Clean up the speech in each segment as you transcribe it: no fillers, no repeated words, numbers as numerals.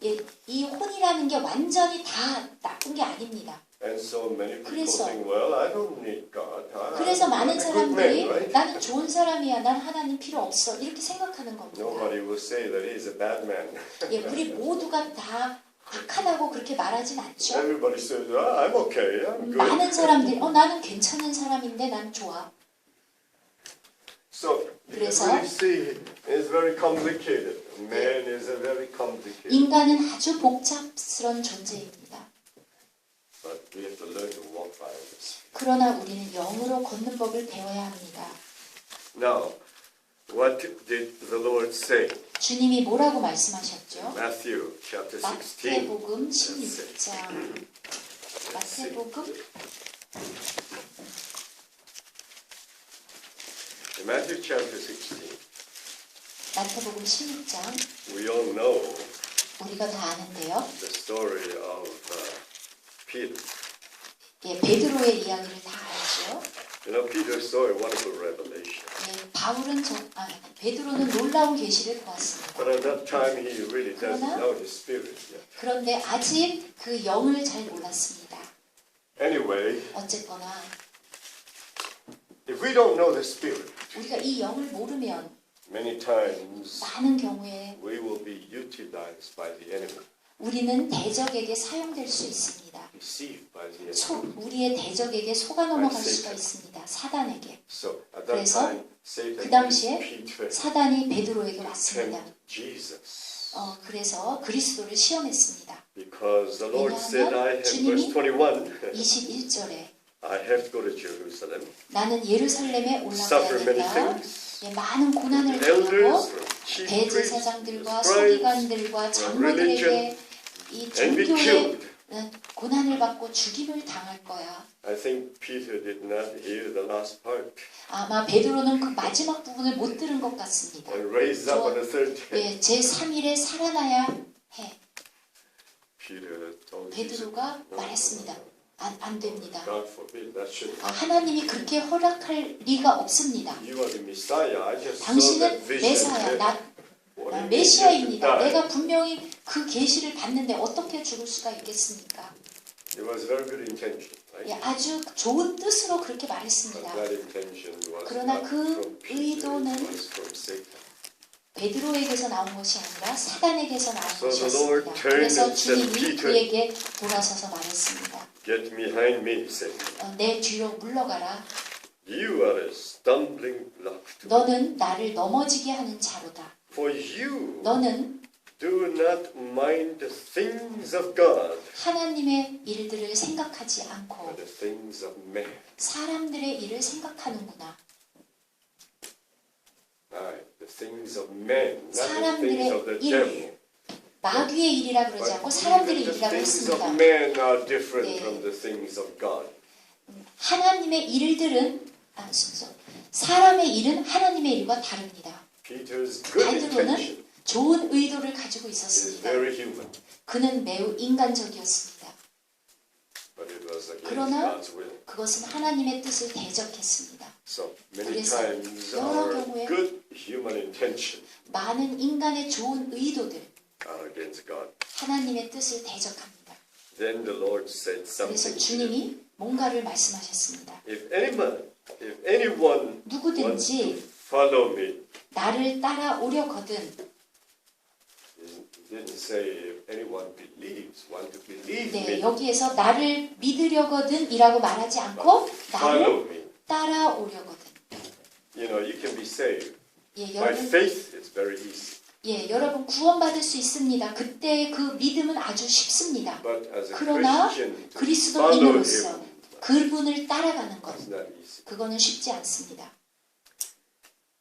예, 이 혼이라는 게 완전히 다 나쁜 게 아닙니다. And so many people 그래서- think, well, I don't need God. 그래서 많은 I'm a good man, 사람들이 right? 나는 좋은 사람이야, 난 하나님 필요 없어 이렇게 생각하는 겁니다. Nobody will say that he's a bad man. 예, 우리 모두가 다 악하다고 그렇게 말하진 않죠. Everybody says, I'm okay, I'm good. 많은 사람들이 나는 괜찮은 사람인데 난 좋아. So, you can 그래서- really see it's very complicated. Man is a very complicated. 인간은 아주 복잡스러운 존재입니다. But we have to learn to walk by this. 그러나 우리는 영으로 걷는 법을 배워야 합니다. Now, what did the Lord say? 주님이 뭐라고 말씀하셨죠? Matthew chapter 16. 마태복음 16장. 마태복음 In Matthew chapter 16, 마태복음 16장 we all know 우리가 다 아는데요. the story of Peter. 예, 베드로의 이야기를 다 알죠. You know, Peter saw a wonderful revelation. 예, 베드로는 놀라운 계시를 보았습니다. But at that time, he really doesn't 그러나- know his spirit yet. 그런데 아직 그 영을 잘 몰랐습니다. Anyway, 어쨌거나 if we don't know the spirit, 우리가 이 영을 모르면 many times 많은 경우에 we will be utilized by the enemy, 우리는 대적에게 사용될 수 있습니다. deceived by the enemy. 우리의 대적에게 속아 넘어갈 수가 있습니다. 사단에게. So at that 그래서 time, Satan 그 당시에 used Peter 사단이 베드로에게 to 왔습니다. tempt Jesus. 그래서 그리스도를 시험했습니다. Because the Lord said, I have, 주님이- verse 21, 21절에 I have to go to Jerusalem, 나는 예루살렘에 올라가야 suffer many 된다. things, 예, 많은 고난을 elders, 당하고 chief priests, 대제사장들과 scribes, 서기관들과 장로들에게 이 and be 종교의 killed. 고난을 받고 죽임을 당할 거야. I think Peter did not hear the last part 아마 베드로는 그 마지막 부분을 못 들은 것 같습니다. and raised up on the third day. 예, 제3일에 살아나야 해. Peter told Jesus, 베드로가 말했습니다. 안 됩니다. God forbid, that should. 하나님이 그렇게 허락할 리가 없습니다. You are the Messiah. I just saw that 당신은 vision. 메사야, 나 What if you 메시아입니다. die? 내가 분명히 그 계시를 봤는데 어떻게 죽을 수가 있겠습니까? It was very good intention, right? 예, 아주 좋은 뜻으로 그렇게 But 말했습니다. that intention was 그러나 not 그 from Peter, 의도는 it was from Satan. 베드로에게서 나온 것이 아니라 사단에게서 나온 So the Lord 것이었습니다. turned 그래서 and said, 주님이 Peter, 그에게 돌아서서 말했습니다. Get behind me, Satan. 내 뒤로 물러가라. You are a stumbling block to me. 너는 나를 넘어지게 하는 자로다. For you 너는 do not mind the things of God, 하나님의 일들을 생각하지 않고 but the things of man. 사람들의 일을 생각하는구나. Right, the things of men, not the 사람들의 things of the 일. devil. 마귀의 일이라 그러지 But 않고 사람들의 even the 일이라고 things of 했습니다. men are different 예. from the things of God. 하나님의 일들은 사람의 일은 하나님의 일과 다릅니다. Peter's good 베드로는 intention 좋은 의도를 가지고 is 있었습니다. very human, 그는 매우 인간적이었습니다. but it was against 그러나 God's will. 그것은 하나님의 뜻을 대적했습니다. So many 그래서 times 여러 our 경우에 good human intention 많은 인간의 좋은 의도들, are against God. 하나님의 뜻을 대적합니다. Then the Lord said 그래서 something. 주님이 뭔가를 말씀하셨습니다. If anyone wants to 누구든지 follow me, 나를 따라오려거든 he didn't say if anyone want to believe 네, me, 여기에서 나를 믿으려거든 이라고 말하지 않고 나를 follow me. 따라오려거든. You know, you can be saved. 예, By 여러분, faith, it's very easy. 여러분 구원받을 수 있습니다. 그때 그 믿음은 아주 쉽습니다. But as a 그러나 Christian, to 그리스도인으로서 follow him, 그분을 따라가는 것, it's not easy. 그거는 쉽지 않습니다.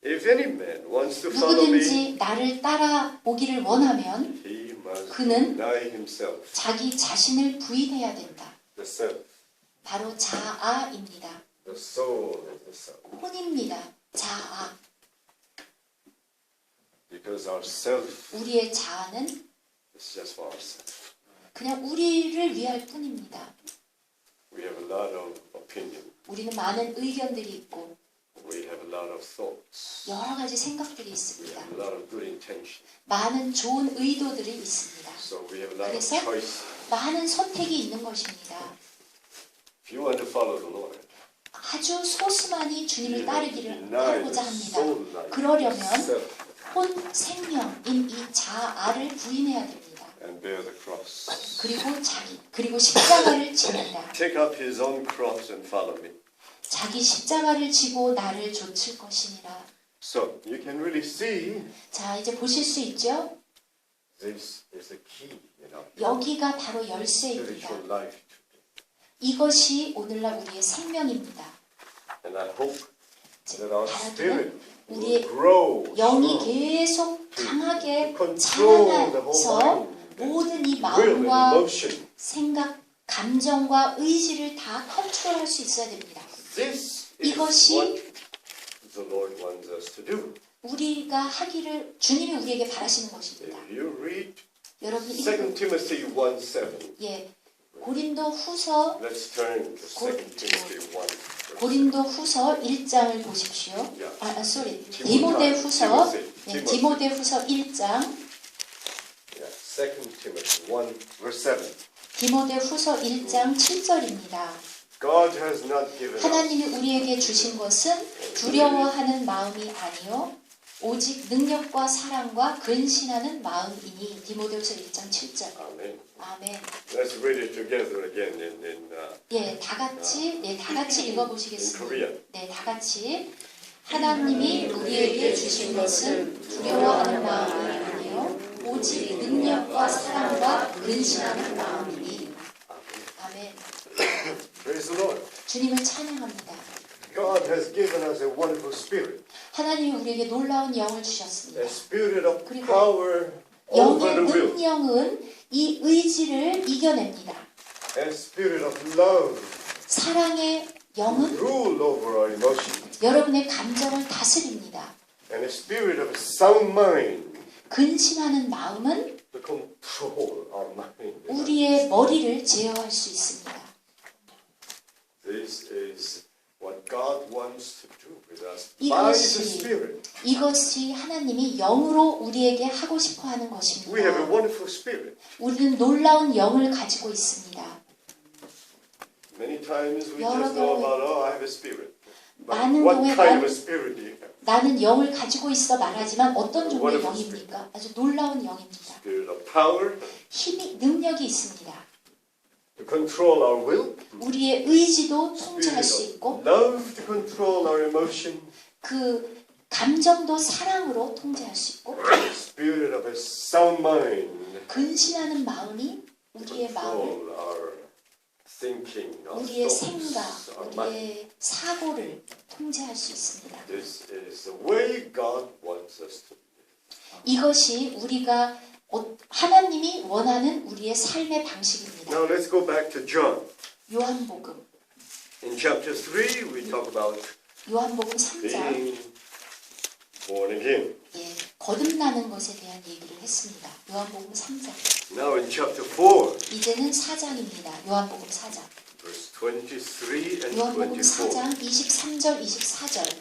If any man wants to follow me, 누구든지 나를 따라오기를 원하면 he must 그는 deny himself, 자기 자신을 부인해야 된다. the self, 바로 자아입니다. the soul of the self. 혼입니다. 자아. Because our self 우리의 자아는 is just for ourselves. 그냥 우리를 위할 뿐입니다. We have a lot of opinion. 우리는 많은 의견들이 있고 We have a lot of thoughts. 여러 가지 생각들이 We 있습니다. have a lot of good intention. 많은 좋은 의도들이 있습니다. So we have a lot of 그래서 choice. 많은 선택이 있는 것입니다. If you want to follow the Lord, 아주 소수만이 주님을 따르기를 deny 따르고자 the 합니다. soul life, 그러려면 self, 본 생명인 이 자아를 부인해야 됩니다. and bear the cross. 그리고 십자가를 집니다. Take up his own cross and follow me. 자기 십자가를 지고 나를 좇을 것이니라. So you can really see 자, 이제 보실 수 있죠? this is the key, 여기가 바로 열쇠입니다. spiritual life today. 이것이 오늘날 우리의 생명입니다. And I hope that our 바라기는 spirit 우리의 will grow 영이 strong, 계속 강하게 control the whole 자라나서 mind, 모든 이 will and 마음과 emotion. 생각, 감정과 의지를 다 컨트롤할 수 있어야 됩니다. This is 이것이 what the Lord wants us to do. 우리가 하기를 주님이 우리에게 바라시는 것입니다. If you read 여러분 2 Timothy 1:7, 예, 고린도 후서 let's turn to 2 Timothy 1. 고린도 후서 1장을 보십시오. sorry. Timothy. 디모데 후서 Timothy. 디모데 후서 1장 Yeah, 2 Timothy 1 verse 7. 디모데 후서 1장 7절입니다. God has not given us 하나님이 우리에게 주신 것은 두려워하는 마음이 아니요 오직 능력과 사랑과 근신하는 마음이니. 디모데후서 1장 7절. Amen. 아멘. Let's read it together again in 예, 다 같이 읽어 in 보시겠습니다. Korean. 네, 다 같이. 하나님이 우리에게 주신 것은 두려워하는 마음이 아니요 오직 능력과 사랑과 근신하는 마음이니. 아멘. Praise the Lord. 주님을 찬양합니다. God has given us a wonderful spirit, 하나님이 우리에게 놀라운 영을 a 주셨습니다. spirit of 그리고 power over 영의 the will, 능력은 이 의지를 이겨냅니다. a spirit of love, 사랑의 영은 rule over our emotions, 여러분의 감정을 다스립니다. and a spirit of sound mind 근신하는 마음은 to control our mind. 우리의 머리를 제어할 수 있습니다. This is what God wants to do with us by the Spirit. 이것이 하나님이 영으로 우리에게 하고 싶어 하는 We have a 것입니다. wonderful spirit. 우리는 놀라운 영을 가지고 있습니다. Many times we 여러 just know 경우에- about, oh, I have a spirit. But 많은 what 경우에 kind of a spirit do you have? 나는 영을 가지고 있어 말하지만 어떤 종류의 Wonderful 영입니까? 아주 놀라운 영입니다. Spirit of power 능력이 있습니다. to control our will. 우리의 의지도 통제할 수 Spirit 있고 of love to control our emotion. 그 감정도 사랑으로 통제할 수 있고 Spirit of a sound mind 근신하는 마음이 to 우리의 마음을 control our thinking, our 우리의 thoughts, 생각, our mind. 우리의 사고를 통제할 수 있습니다. This is the way God wants us to live. 이것이 우리가 하나님이 원하는 우리의 삶의 방식입니다. Now let's go back to John. 요한복음 In chapter 3, we talk about 요한복음 3장 being born again. 예, 거듭나는 것에 대한 얘기를 했습니다. 요한복음 3장. Now in chapter 4, 이제는 4장입니다. 요한복음 4장. verse 23 and 요한복음 24. 4장 23절 24절.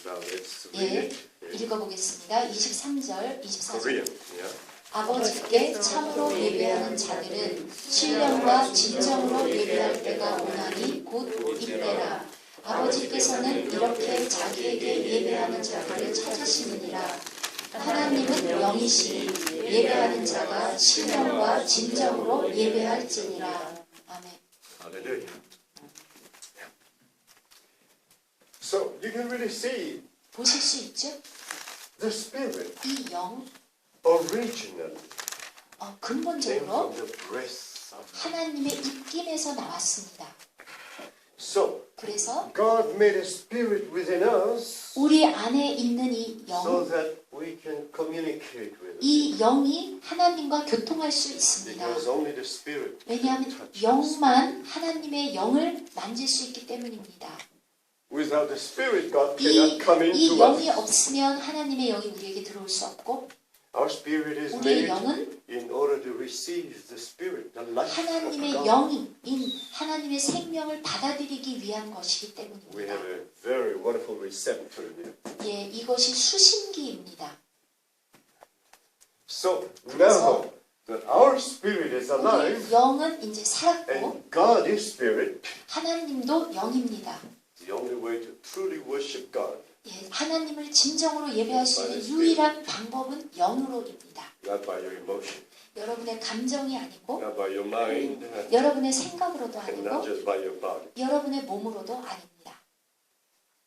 Now let's read 예, it in 읽어보겠습니다. 23절 24절. Korean. Yeah. 아버지께 참으로 예배하는 자들은 신령과 진정으로 예배할 때가 오나니 곧 이때라. 아버지께서는 이렇게 자기에게 예배하는 자들을 찾으시느니라. 하나님은 영이시니 예배하는 자가 신령과 진정으로 예배할지니라. 아멘. Hallelujah. So you can really see 보실 수 있죠? the Spirit 이 영, originally came 근본적으로 from the breath of God. 하나님의 입김에서 나왔습니다. So 그래서 God made a spirit within us 우리 안에 있는 이 so 영, that we can communicate with Him. 이 영이 하나님과 교통할 수 있습니다. Because only the Spirit can 왜냐하면 touch us. 영만 하나님의 영을 만질 수 있기 때문입니다. Without the Spirit, God cannot come 이 into 영이 us. 없으면 하나님의 영이 우리에게 들어올 수 없고 Our spirit is 우리의 made 영은 in order to receive the Spirit, the life 하나님의 of God. 영인 하나님의 생명을 받아들이기 위한 것이기 We 때문입니다. have a very wonderful receptor here. 예, 이것이 수신기입니다. So now that our spirit is alive, 우리 영은 이제 살았고 and God is spirit. 하나님도 영입니다. The only way to truly worship God, 예, 하나님을 진정으로 예배할 수 있는 유일한 방법은 영으로입니다. not by your emotion, 여러분의 감정이 아니고 not by your mind, 여러분의 생각으로도 and not 아니고 just by your body. 여러분의 몸으로도 아닙니다.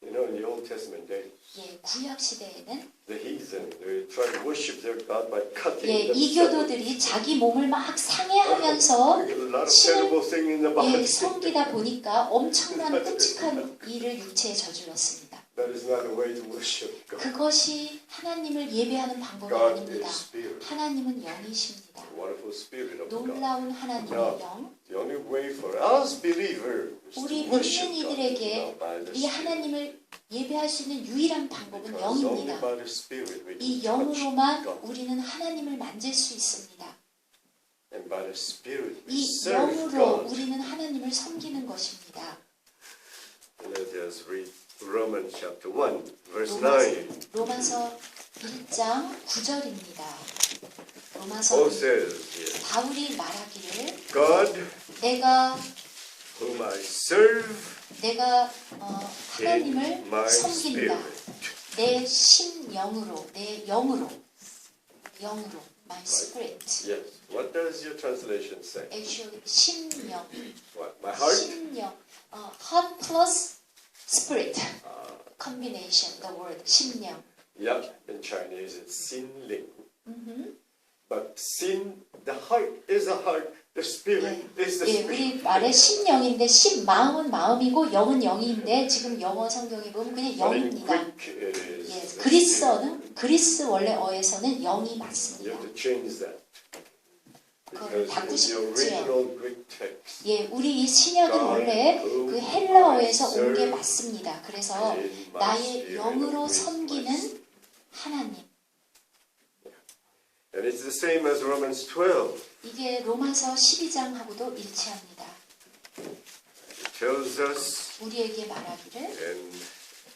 You know, in the Old Testament days, 예, 구약 시대에는 the heathen, they try to worship their God by cutting 예, themselves. 이교도들이 자기 몸을 막 상해하면서 A lot of 신을 terrible things in the body. 예, 섬기다 보니까 엄청난 끔찍한 일을 육체에 저질렀습니다. That is not the way to worship God. 그것이 하나님을 예배하는 방법이 God 아닙니다. is spirit. 하나님은 영이십니다. The wonderful spirit of God. 놀라운 하나님의 영, The only way for us believers 우리 to worship 믿는 God 이들에게 is by the 이 Spirit. 하나님을 예배할 수 있는 유일한 방법은 Because only 영입니다. by the Spirit we 이 can touch 영으로만 God. 우리는 하나님을 만질 수 있습니다. And by the Spirit we 이 serve 영으로 God. 우리는 하나님을 섬기는 것입니다. Let us read Romans chapter 1, verse 로마서, 9. 로마서 1장 9절입니다. 로마서 Paul says here, 바울이 말하기를 God, 내가 whom I serve 하나님을 in my 섬긴다. spirit. 내 심영으로, 내 영으로, my spirit. Yes. What does your translation say? Actually, 심영, What? My heart? 심영, heart plus spirit combination. The word 심영. Yeah, in Chinese it's Xin-ling. But Xin, the heart is the heart, the spirit is the 예, spirit. 우리 말에 심영인데 마음은 마음이고 영은 영인데 지금 영어 성경에 보면 그냥 But in 영입니다. Greek it is 예, the spirit. 그리스어는 그리스 원래 어에서는 영이 You 맞습니다. have to change that. 그걸 Because 바꾸시죠. in the original Greek text, 예, 우리 이 신약은 원래 그 헬라어에서 온 게 맞습니다. 그래서 나의 영으로 섬기는 하나님. and it's the same as Romans 12. 이게 로마서 12장하고도 일치합니다. It tells us 우리에게 말하기를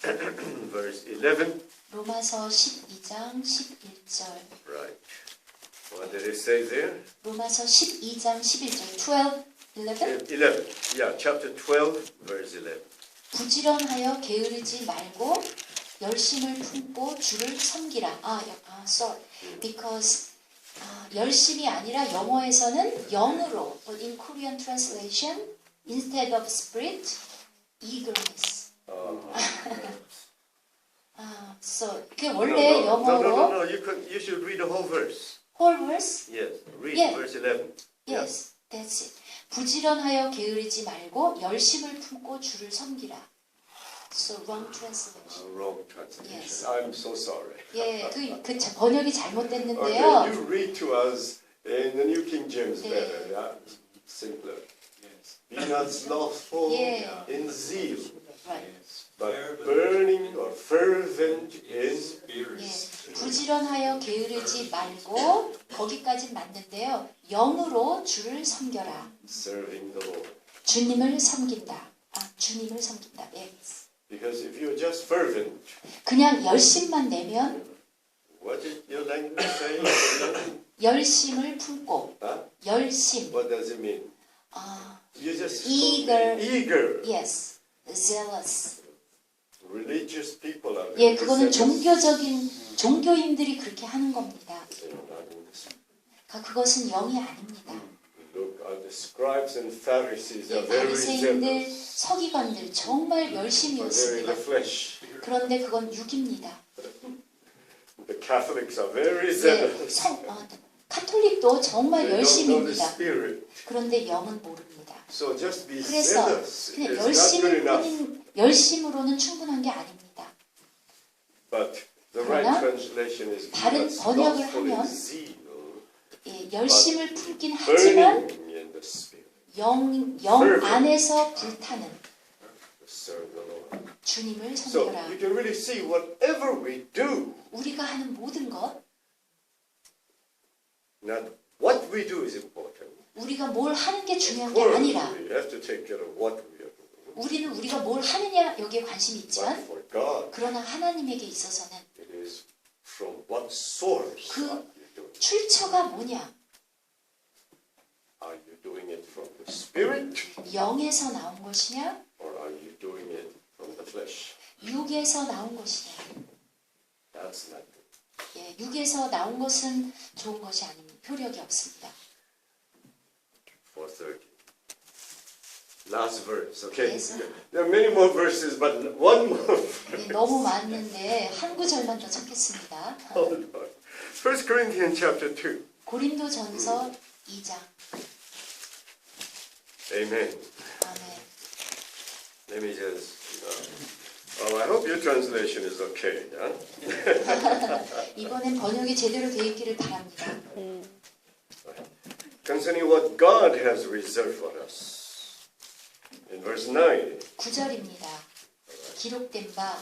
in verse 11, 로마서 12장 11절. right? What did it say there? 로마서 12장 11절. 12, 11. 11. Yeah, chapter 12, verse 11. 부지런하여 게으르지 말고 열심을 품고 주를 섬기라. sorry. Because 열심이 아니라 영어에서는 영으로, but in Korean translation, instead of spirit, eagerness. So 그게 원래 영어로 You should read the whole verse. whole verse. Yes, read Yeah. verse 11. Yes, that's it. 부지런하여 게으르지 말고 열심을 품고 주를 섬기라. So wrong translation. Wrong translation. Yes. I'm so sorry. 예, 그 번역이 Okay, 잘못됐는데요. you read to us in the New King James Yeah. better. Yeah? Simpler. Be not slothful Yeah. in zeal, Right. but burning or fervent in 예, 부지런하여 게으르지 말고 거기까지 맞는데요. 영으로 주를 섬겨라. serving the Lord. 주님을 섬긴다. 주님을 섬긴다. 예. Because if you're just fervent, 그냥 열심만 내면 what did your language say? 열심을 품고 Huh? 열심. What does it mean? You just Eager. eager. Yes. Zealous. Religious people are 예, 그거는 zealous. 종교인들이 그렇게 하는 겁니다. They are not in the spirit. 그것은 영이 아닙니다. Look, the scribes and Pharisees are 예, very 바리새인들, zealous. 서기관들 정말 열심히 But they're in the 였습니다. flesh. 그런데 그건 육입니다. The Catholics are very 예, zealous. 카톨릭도 정말 They don't know the 열심입니다. spirit. 그런데 영은 모릅니다. So just be 그래서 zealous. 그냥 It's not good enough. 열심으로는 충분한 게 아닙니다. But the right 그러나 translation is be 다른 not 번역을 slothful in 하면 zeal, 예, 열심을 품긴 하지만 burning in the spirit. 영 안에서 불타는 Serve the Lord. 주님을 So 섬겨라. you can really see whatever we do, 우리가 하는 모든 것, not what we do is important. 우리가 뭘 하는 게 Of 중요한 게 course, 아니라 we have to take care of what we are doing. 우리는 우리가 뭘 하느냐 여기에 관심이 But 있지만 for God, 그러나 하나님에게 있어서는 it is from what source 그 are you doing. 출처가 뭐냐, spirit 영에서 나온 것이냐, or are you doing it from the flesh? 육에서 나온 것이냐. That's not good. 예, 육에서 나온 것은 좋은 것이 아닙니다. 효력이 없습니다. 4:30. Last verse, okay? Yes, sir. There are many more verses, but one more. 예, 너무 많은데 한 구절만 더 찾겠습니다. Hold on. 1 Corinthians chapter 2. 고린도전서 2장. Amen. 아멘. Let me just. I hope your translation is okay. Yeah? 이번엔 번역이 제대로 되어 있기를 바랍니다. Concerning what God has reserved for us. In verse 9, 9절입니다. 기록된 바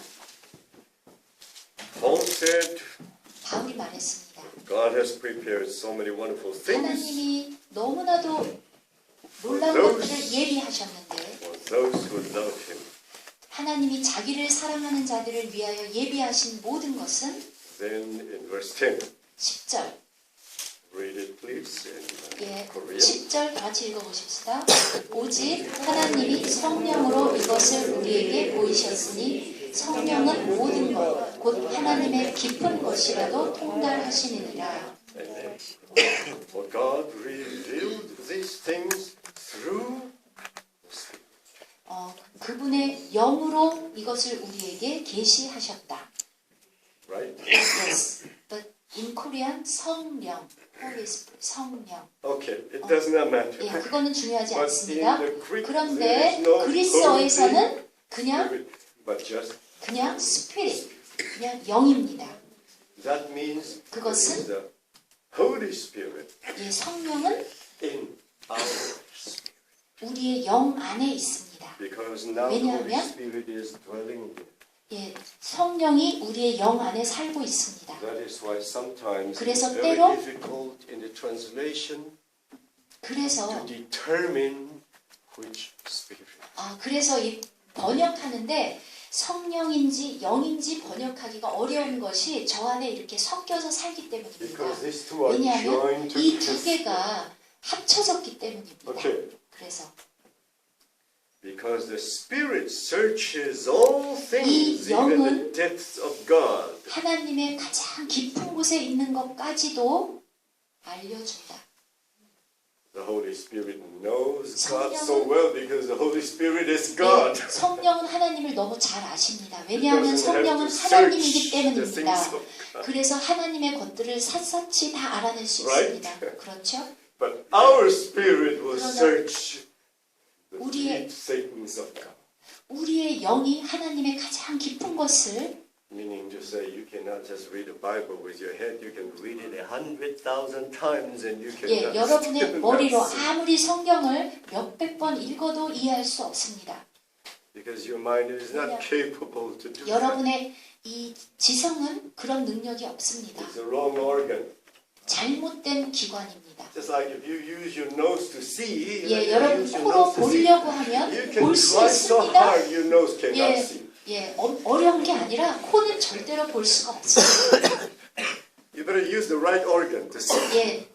Paul said, 바울이 말했습니다. God has prepared so many wonderful things 하나님이 너무나도 놀라운 것들을 예비하셨는데 for those who love Him. 하나님이 자기를 사랑하는 자들을 위하여 예비하신 모든 것은 Then in verse 10, 10절. read it please in 예, Korean. 10절 같이 읽어보십시다. 오직 하나님이 성령으로 이것을 우리에게 보이셨으니 성령은 모든 것, 곧 하나님의 깊은 것이라도 통달하시느니라. Amen. For God revealed these things through the Spirit. 그분의 영으로 이것을 우리에게 계시하셨다. Right? Yes, but in Korean 성령, Holy Spirit, 성령. Okay, it does not matter. 예, 그거는 중요하지 But 않습니다. in the Greek, there 그런데 is no 그리스어에서는 그냥 Spirit, but just spirit, 그냥 영입니다. that means 그것은 it is the Holy Spirit 예, 성령은 in our spirit. 우리의 영 안에 있습니다. Because now the Holy 왜냐하면 Spirit is dwelling here. 예, 성령이 우리의 영 안에 살고 있습니다. That is why sometimes 그래서 it's very 때로 difficult in the translation 그래서 to determine which spirit. 그래서 이 번역하는데 성령인지 영인지 번역하기가 어려운 것이 저 안에 이렇게 섞여서 살기 때문입니다. Because these two are 왜냐하면 joined 이 두 together. 개가 합쳐졌기 때문입니다. Okay. 그래서 Because the Spirit searches all things, 이 even the 영은 depths of God. 하나님의 가장 깊은 곳에 있는 것까지도 알려준다. The Holy Spirit knows God 성령은- so well because the Holy Spirit is God. 네, 성령은 하나님을 너무 잘 아십니다. 왜냐하면 Doesn't have 성령은 to 하나님이기 search the things 때문입니다. of God. 그래서 하나님의 것들을 샅샅이 다 알아낼 수 Right? 있습니다. 그렇죠? But our spirit will 그러나 search the 우리의- deep things of God. 우리의 영이 하나님의 가장 깊은 것을 Meaning to say, you cannot just read the Bible with your head. You can read it 100,000 times, and you 예, cannot. 여러분의 still 머리로 not see. 아무리 성경을 몇백 번 읽어도 이해할 수 없습니다. Because your mind is not 왜냐- capable to do that. 여러분의 이 지성은 그런 능력이 없습니다. It's a wrong organ. 잘못된 기관입니다. Just like if you use your nose to see, 예, you 여러분 use your 코로 nose to see. 보려고 하면 You can 볼 수 try so 있습니다. hard, your nose cannot 예, see. 예, 어려운 게 아니라 코는 절대로 볼 수가 없습니다. You better use the right organ to see. 예,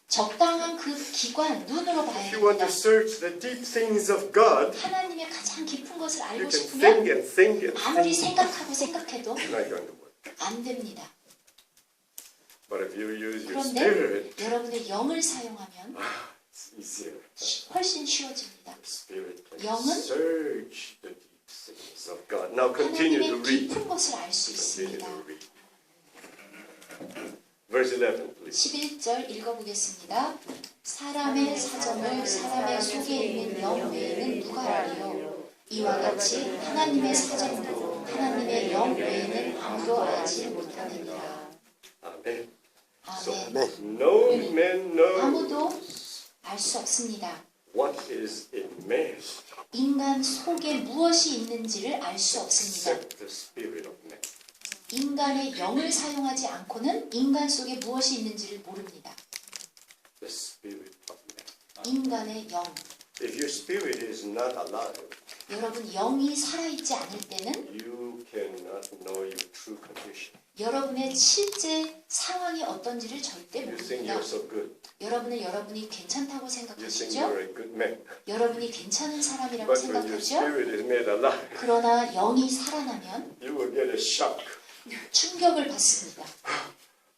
적당한 그 기관 눈으로 봐야 If you want 됩니다. to search the deep things of God, 하나님의 가장 깊은 것을 you 알고 can 싶으면 think and think and 아무리 think. 생각하고 생각해도 It's not going to work. 안 됩니다. But if you use your 그런데 spirit, 여러분의 영을 사용하면 it's easier. 훨씬 쉬워집니다. The spirit can 영은 search the deep things of God. Now continue to 하나님의 read. 깊은 것을 알 수 Continue 있습니다. to read. Verse 11, please. 11절 읽어보겠습니다. 사람의 사정을 사람의 속에 있는 영 외에는 누가 알리요? 이와 같이 하나님의 사정도 하나님의 영 외에는 아무도 알지 못하느니라. Amen. So 아멘. no man knows 아무도 알 수 없습니다. what is in man 인간 속에 무엇이 있는지를 알 수 없습니다. except the spirit of man. 인간의 영을 사용하지 않고는 인간 속에 무엇이 있는지를 모릅니다. The spirit of man. 인간의 영. If your spirit is not alive, 여러분 영이 살아있지 않을 때는 you cannot know your true condition. 여러분의 실제 상황이 어떤지를 절대 You think 모릅니다. you're so good. 여러분은 여러분이 괜찮다고 You think 생각하시죠? you're a good man. 여러분이 괜찮은 사람이라고 But when your 생각하죠? spirit is made alive, 그러나 영이 살아나면 you will get a shock. 충격을 받습니다.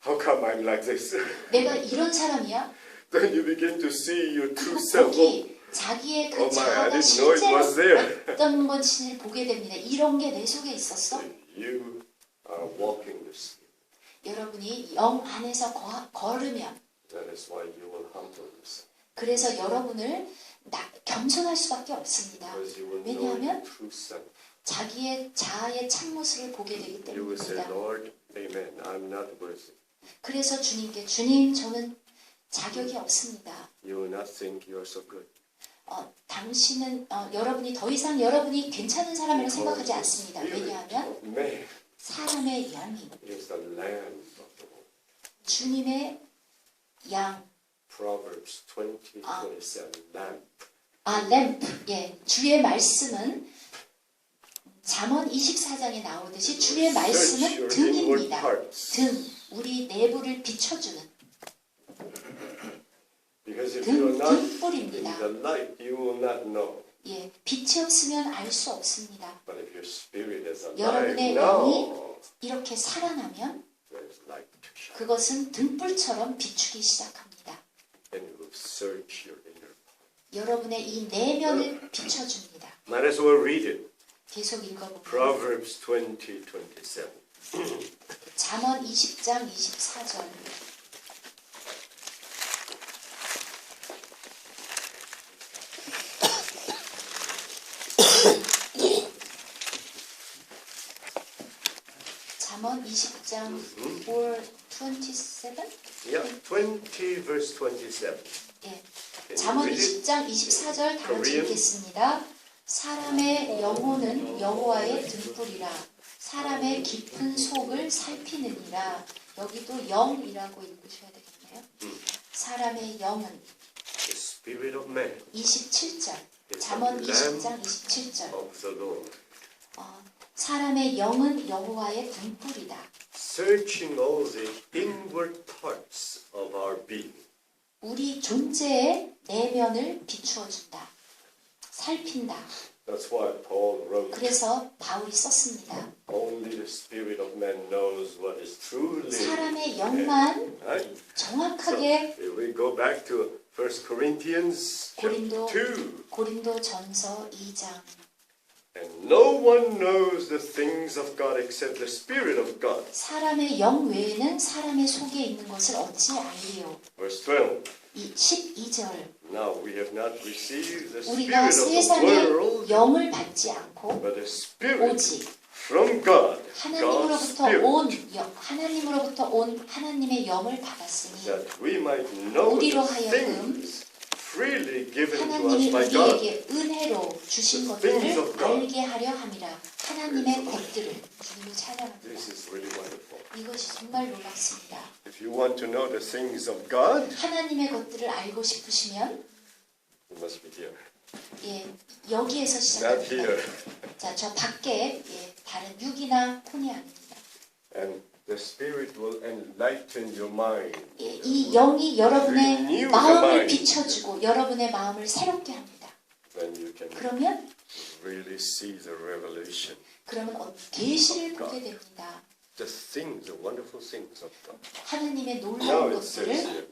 How come I'm like this? 내가 이런 사람이야? Then you begin to see your true 그리고 self. 거기 자기의 그 Oh my, I 자아가 didn't know it 실제로 was there. 어떤 것인지를 보게 됩니다. 이런 게 내 속에 있었어? You are walking the spirit. 여러분이 영 안에서 걸으면 That is why you will humble yourself. 그래서 여러분을 겸손할 수밖에 없습니다. Because you will know 왜냐하면 your true self. 자기의 자아의 참모습을 보게 되기 You will say, 때문입니다. Lord, amen. I'm not worthy. 그래서 주님께 주님 저는 자격이 없습니다. You will not think you are so good. 당신은 여러분이 더 이상 여러분이 괜찮은 사람이라고 생각하지 Because 않습니다. the spirit 왜냐하면 of man 사람의 양이 is the lamb of the Lord. 주님의 양, Proverbs 20:27. Lamb. 램프, 예, 주의 말씀은 잠언 24장에 나오듯이 주의 Search 말씀은 your inward 등입니다. parts. 등, 우리 내부를 비춰주는 Because if you are not in 등불입니다. the light, you will not know. 예, 빛이 없으면 알 수 없습니다. But if your spirit is alive 여러분의 now, 이렇게 살아나면 there is light to shine. 그것은 등불처럼 비추기 시작합니다. And you will search your inner part. 여러분의 이 내면을 비춰줍니다. Might as well read it. 계속 읽어볼까요? Proverbs 20:27. 잠언 20장 24절. 잠언 20장 27? Yeah, 20 verse 27. 예. Can you 잠언 read it? 20장 24절 다 같이 Korean? 읽겠습니다. 사람의 영혼은 여호와의 등불이라 사람의 깊은 속을 살피느니라. 여기도 영이라고 읽으셔야 되겠네요. 사람의 영은 The spirit of man 27절. is 잠언 the lamb 20장 27절. of the Lord, 사람의 영은 여호와의 등불이다. searching all the inward parts of our being. 우리 존재의 내면을 비추어 준다. 살핀다. That's why Paul wrote, 그래서 바울이 썼습니다. only the spirit of man knows what is truly. 사람의 영만 Right? So 정확하게 if we go back to 1 Corinthians 고린도 chapter 2, 고린도전서 2장. and no one knows the things of God except the spirit of God. 사람의 영 외에는 사람의 속에 있는 것을 어찌 알리요. Verse 12. 이 12절. Now we have not received the 우리가 spirit of the 세상의 world, 영을 받지 않고 but the spirit 오직 from God, God's 하나님으로부터 spirit, 온 하나님으로부터 온 하나님의 영을 받았으니 that we might know 우리로 the 하여금 things freely given to us 하나님이 by God. 우리에게 은혜로 주신 The 것들을 things of God. 알게 하려 함이라. 하나님의 것들을 주님을 찬양합니다. This is really wonderful. 이것이 정말 놀랍습니다. If you want to know the things of God, 하나님의 것들을 알고 싶으시면 you must be here, 예, 여기에서 not 시작합니다. here. 자, 저 밖에 예, 다른 육이나 폰이 아닙니다. And the spirit will enlighten your mind. 예, 이 영이 여러분의 Renew the 마음을 mind. 비춰주고 여러분의 마음을 새롭게 합니다. Then you can 그러면 really see the revelation, 계시를 보게 됩니다. the things, the wonderful things of God. 하나님의 Now 놀라운 it says 것들을. here.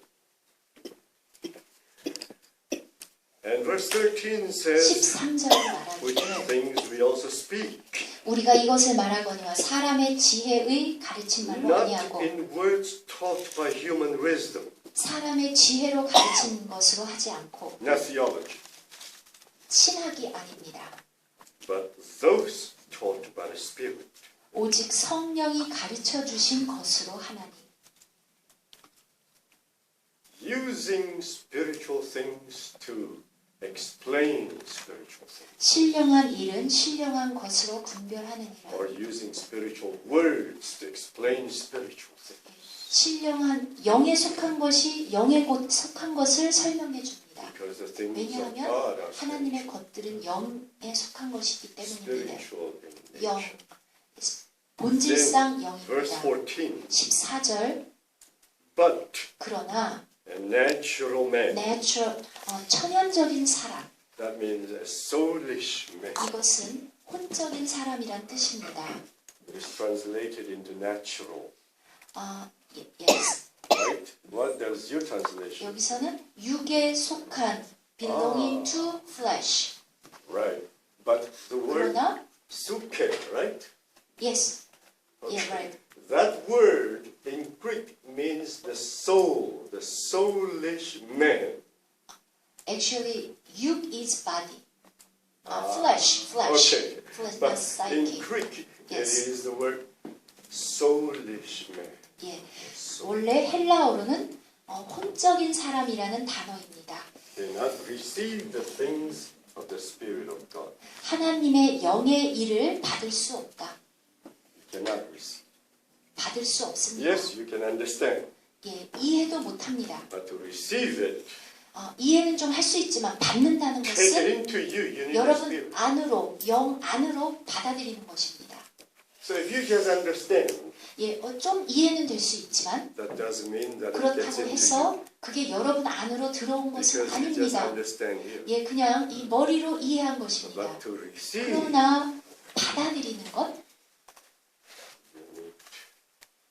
And verse 13 says, 13절을 which 말하기를 things we also speak, 우리가 이것을 말하거니와 사람의 지혜의 가르친 말로 not 아니하고 in words taught by human wisdom, 사람의 지혜로 가르치는 것으로 하지 않고 not theology, 신학이 아닙니다. but those taught by the Spirit. 오직 성령이 가르쳐 주신 것으로 하나니 Using spiritual things to explain spiritual things, 신령한 일은 신령한 것으로 분별하느니라. or using spiritual words to explain spiritual things. 신령한 영에 속한 것이 영에 곧 속한 것을 설명해 줍니다. Because the things of 왜냐하면 God are 하나님의 것들은 영에 속한 것이기 때문입니다. spiritual in 영, nature. 본질상 Verse 영입니다. 14. 14절 But 그러나 A natural man. natural, 천연적인 사람. That means a soulish man. 이것은 혼적인 사람이란 뜻입니다. It is translated into natural. Yes. Right? What does your translation? 여기서는 육에 속한 belonging to flesh. Right. But the word 그러나 suke, right? yes. Yeah, right. That word in Greek means the soul, the soulish man. Actually, 육 is body. Flesh. Okay. Flesh, not But in psyche. Greek, Yes. it is the word soulish man. 예. 원래 헬라어로는 혼적인 사람이라는 단어입니다. Cannot receive the things of the Spirit of God. 하나님의 영의 일을 받을 수 없다. Cannot receive. 받을 수 없습니다. Yes, you can understand, 예, 이해도 못합니다. but to receive it, 이해는 좀 할 수 있지만 받는다는 take it 것은 into you. You need the 여러분 Spirit. 안으로, 영 안으로 받아들이는 것입니다. So if you just understand, 예, 좀 이해는 될 수 있지만 that doesn't mean that it gets 그렇다고 into you. 해서 그게 여러분 안으로 들어온 것은 Because you just 아닙니다. understand here. 예, 그냥 이 머리로 이해한 것입니다. But to receive, 그러나 받아들이는 것, you need,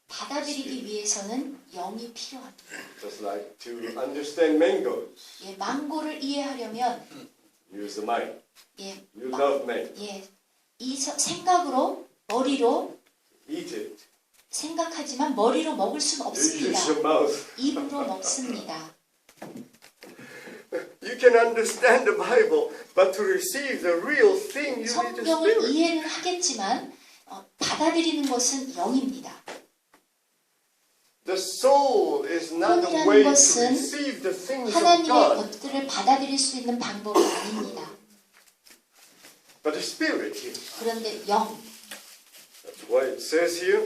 받아들이기 위해서는 영이 필요합니다. just like to understand mangoes, 예, 망고를 이해하려면 use the mind. 예, You love mango. 예, 이 생각으로 머리로 Eat it. 생각하지만 머리로 먹을 수는 You 없습니다. use your mouth. 입으로 먹습니다. You can understand the Bible, but to receive the real thing, you need the 성경을 Spirit. 이해는 하겠지만 받아들이는 것은 영입니다. The soul is not the 혼이라는 way to 것은 receive the things of 하나님의 God, 것들을 받아들일 수 있는 방법이 아닙니다. but the Spirit here. 그런데 영, That's why it says here,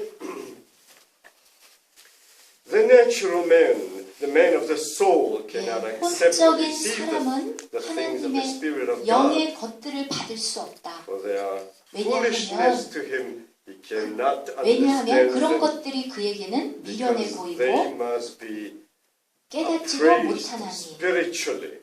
the natural man, the man of the soul, 예, cannot accept or 혼적인 receive 사람은 the things of the 하나님의 Spirit of God, 영의 것들을 받을 수 없다. for they are 왜냐하면 foolishness to him. He cannot 왜냐하면 understand 그런 them 것들이 그에게는 미련해 because they 보이고 must be 깨닫지도 appraised 못하나니 spiritually.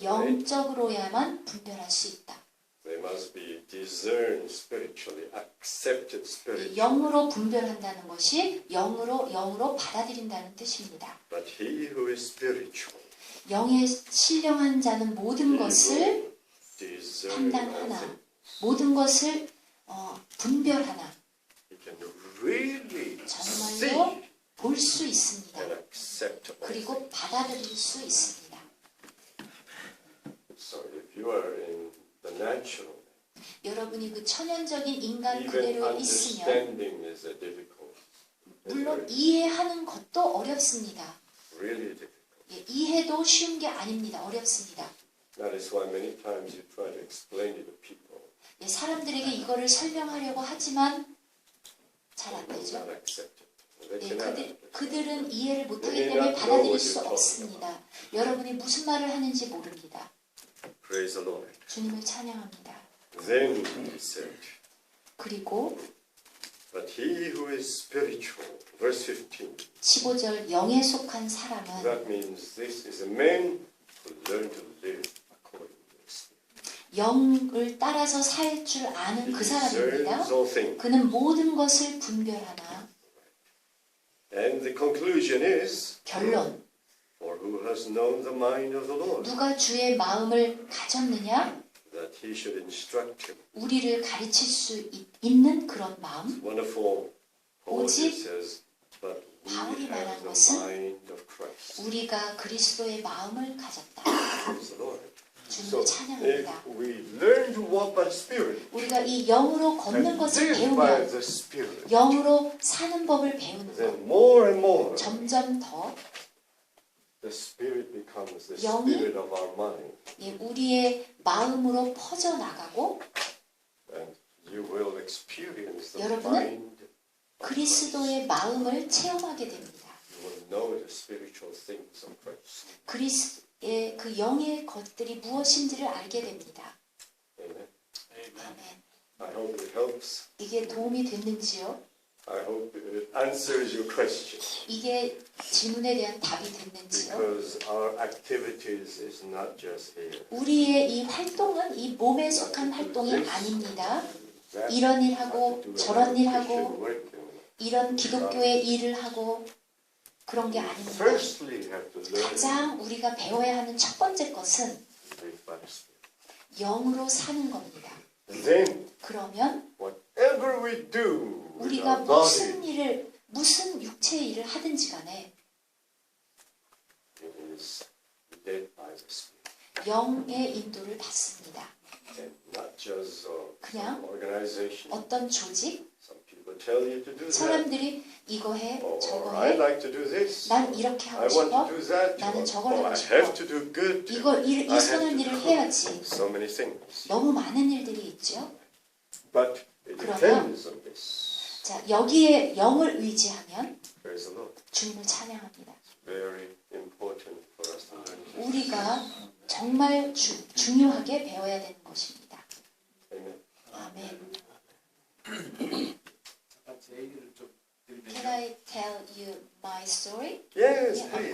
영적으로야만 분별할 수 있다. They must be discerned spiritually, accepted spiritually. 영으로 분별한다는 것이 영으로 받아들인다는 뜻입니다. But he who is spiritual, 영에 신령한 자는 모든 것을 discern all 판단하나, things. 모든 것을 분별하나, He can really see 정말로 볼 수 있습니다. and accept all things. 그리고 받아들일 수 있습니다. So if you are in the natural, 여러분이 그 천연적인 인간 even 그대로에 있으면 understanding is a difficult. 물론 이해하는 것도 어렵습니다. Really difficult. 예, 이해도 쉬운 게 아닙니다. 어렵습니다. That is why many times you try to explain it to people. 예, 사람들에게 이거를 설명하려고 하지만 잘 안 They 되죠. cannot accept it. They 예, cannot. 그들은 이해를 못하기 They may 때문에 not know 받아들일 what 수 you're 없습니다. 여러분이 무슨 말을 하는지 모릅니다. Praise the Lord. 주님을 찬양합니다. Then he said, 그리고 but he who is spiritual, verse 15, 15절 영에 속한 사람은 that means this is a man who learned to live according to the Spirit. 영을 따라서 살 줄 아는 He 그 discerns 사람입니다. all things. 그는 모든 것을 분별하나. And the conclusion is, 결론, for who has known the mind of the Lord, 누가 주의 마음을 가졌느냐? that he should instruct him. 우리를 가르칠 수 있는 그런 마음. Wonderful. Paul 오직 says, but we 바울이 have 말한 the 것은 mind of Christ. 우리가 그리스도의 마음을 가졌다. Praise the Lord. 주님을 So 찬양합니다. if we learn to walk by Spirit, 우리가 이 영으로 걷는 and 것을 live by 배우면 the Spirit, 영으로 사는 법을 배우는 것. then more and more 점점 더 the Spirit becomes the 영이 Spirit of our mind. 예, 우리의 마음으로 퍼져나가고 And you will experience the 여러분은 mind of 그리스도의 마음을 체험하게 됩니다. You will know the spiritual things of Christ. 그리스도의 그 영의 것들이 무엇인지를 알게 됩니다. Amen. 아멘. I hope it helps. 이게 도움이 됐는지요? I hope it answers your question. 이게 질문에 대한 답이 됐는지요? Because our activities is not just here. 우리의 이 활동은 이 몸에 속한 활동이 아닙니다. 이런 일 하고 저런 일 하고 이런 기독교의 일을 하고 그런 게 아닙니다. Firstly, you have to learn 가장 우리가 배워야 하는 첫 번째 것은 to live by the Spirit. 영으로 사는 겁니다. Then, 그러면 whatever we do with 우리가 our body, 무슨 육체의 일을 하든지 간에 it is led by the Spirit. 영의 인도를 받습니다. And not just 그냥 some organization. 어떤 조직, Some people tell you to do that. 사람들이 이거 해, Or 저거 I 해, like to do this. 난 이렇게 I 하고 want 싶어, to do that. 나는 저걸 Or 하고 I 싶어. have to do good. 이 선한 일을 해야지. So many things. 너무 많은 일들이 있죠. But it 그러면- depends on this. 자, 여기에 영을 의지하면 Praise the Lord. 주님을 찬양합니다. Very important for us to learn this. 우리가 정말 중요하게 배워야 되는 것입니다. Amen. 아멘. 제 얘기를 좀 드리면 Can I tell you my story? Yes, Yeah, of please.